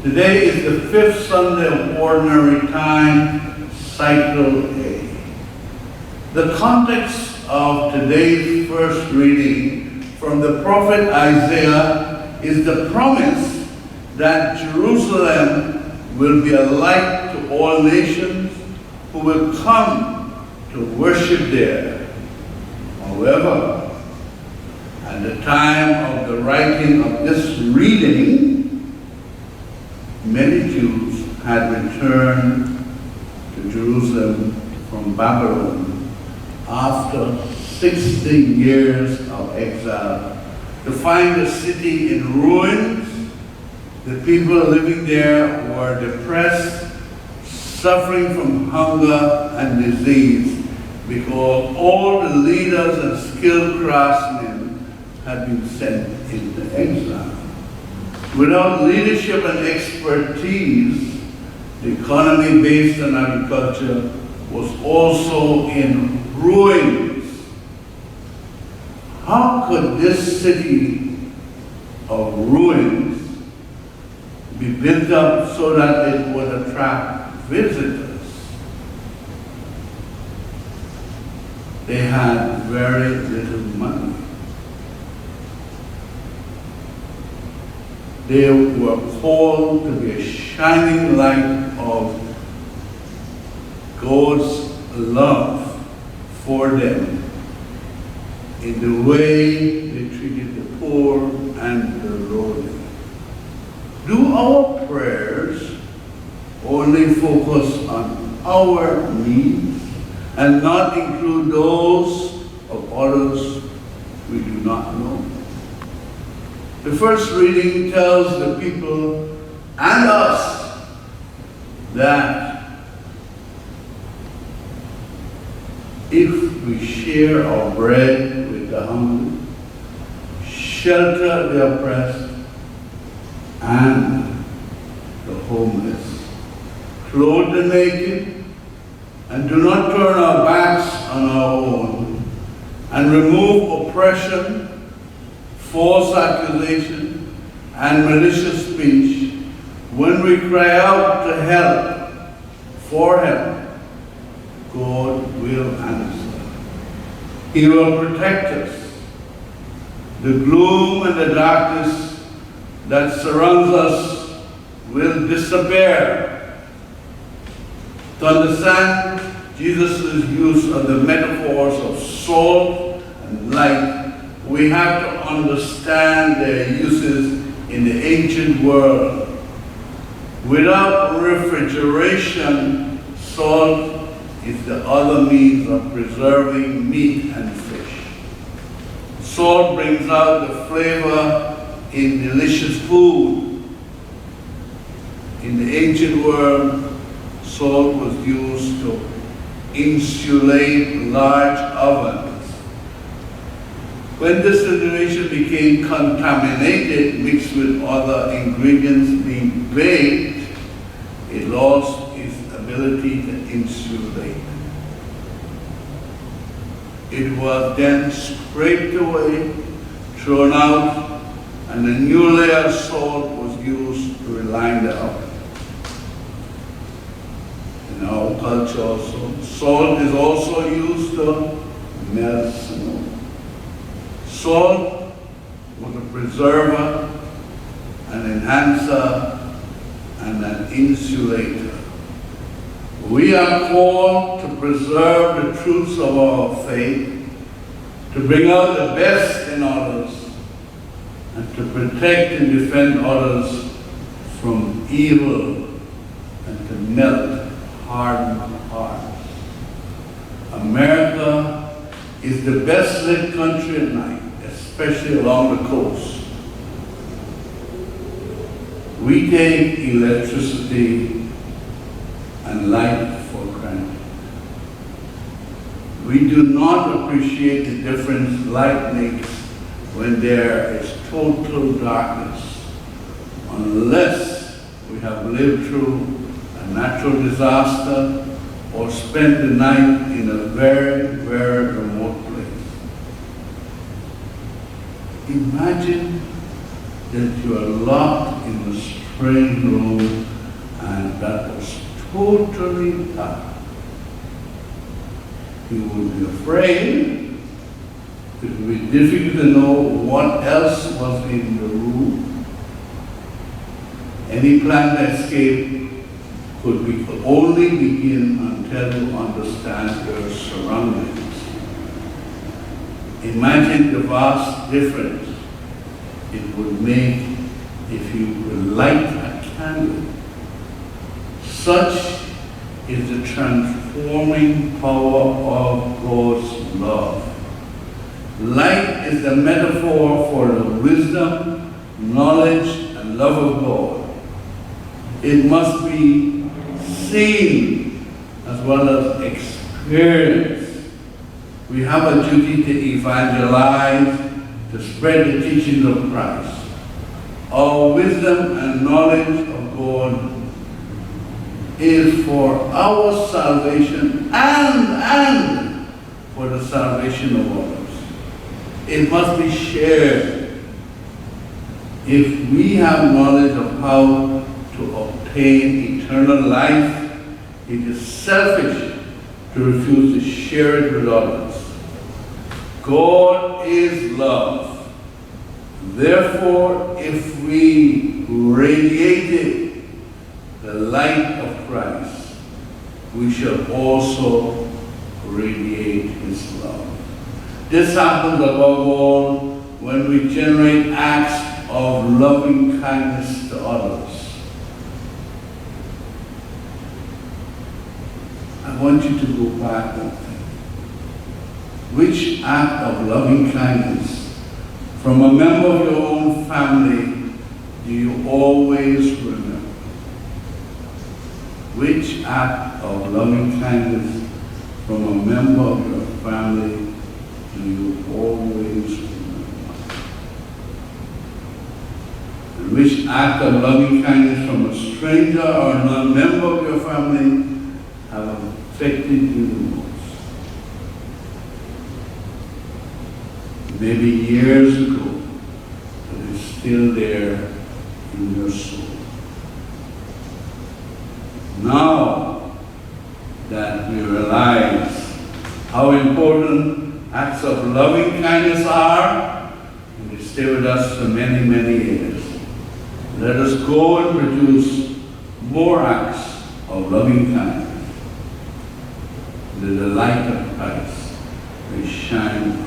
Today is the fifth Sunday of Ordinary Time, Cycle A. The context of today's first reading from the prophet Isaiah is the promise that Jerusalem will be a light to all nations who will come to worship there. However, at the time of the writing of this reading, many Jews had returned to Jerusalem from Babylon after 60 years of exile to find the city in ruins. The people living there were depressed, suffering from hunger and disease, because all the leaders and skilled craftsmen had been sent into exile. Without leadership and expertise, the economy based on agriculture was also in ruins. How could this city of ruins be built up so that it would attract visitors? They had very little money. They were called to be a shining light of God's love for them in the way they treated the poor and the lowly. Do our prayers only focus on our needs and not include those of others we do not know? The first reading tells the people and us that if we share our bread with the hungry, shelter the oppressed and the homeless, clothe the naked, and do not turn our backs on our own, and remove oppression, false accusation, and malicious speech, when we cry out to help, for help, God will answer. He will protect us. The gloom and the darkness that surrounds us will disappear. To understand Jesus' use of the metaphors of salt and light, we have to understand their uses in the ancient world. Without refrigeration, salt is the other means of preserving meat and fish. Salt brings out the flavor in delicious food. In the ancient world, salt was used to insulate large ovens. When this situation became contaminated, mixed with other ingredients being baked, it lost its ability to insulate. It was then scraped away, thrown out, and a new layer of salt was used to reline the oven. In our culture also, salt is also used to melt snow. Salt was a preserver, an enhancer, and an insulator. We are called to preserve the truths of our faith, to bring out the best in others, and to protect and defend others from evil, and to melt hardened hearts. America is the best lit country at night, especially along the coast. We take electricity and light for granted. We do not appreciate the difference light makes when there is total darkness, unless we have lived through a natural disaster or spent the night in a very, very remote place. Imagine that you are locked in the praying room, and that was totally dark. He would be afraid. It would be difficult to know what else was in the room. Any plan to escape could only begin until you understand your surroundings. Imagine the vast difference it would make if you would light a candle. Such is the transforming power of God's love. Light is the metaphor for the wisdom, knowledge, and love of God. It must be seen as well as experienced. We have a duty to evangelize, to spread the teachings of Christ. Our wisdom and knowledge of God is for our salvation and for the salvation of others. It must be shared. If we have knowledge of how to obtain eternal life, it is selfish to refuse to share it with others. God is love. Therefore, if we radiated the light of Christ, we shall also radiate His love. This happens above all when we generate acts of loving kindness to others. I want you to go back and think. Which act of loving kindness from a member of your own family do you always remember? Which act of loving kindness from a member of your family do you always remember? And which act of loving kindness from a stranger or a non-member of your family have affected you the most? Maybe years ago, but it's still there in your soul. Now that we realize how important acts of loving kindness are, and they stay with us for many, many years, let us go and produce more acts of loving kindness. That the light of Christ may shine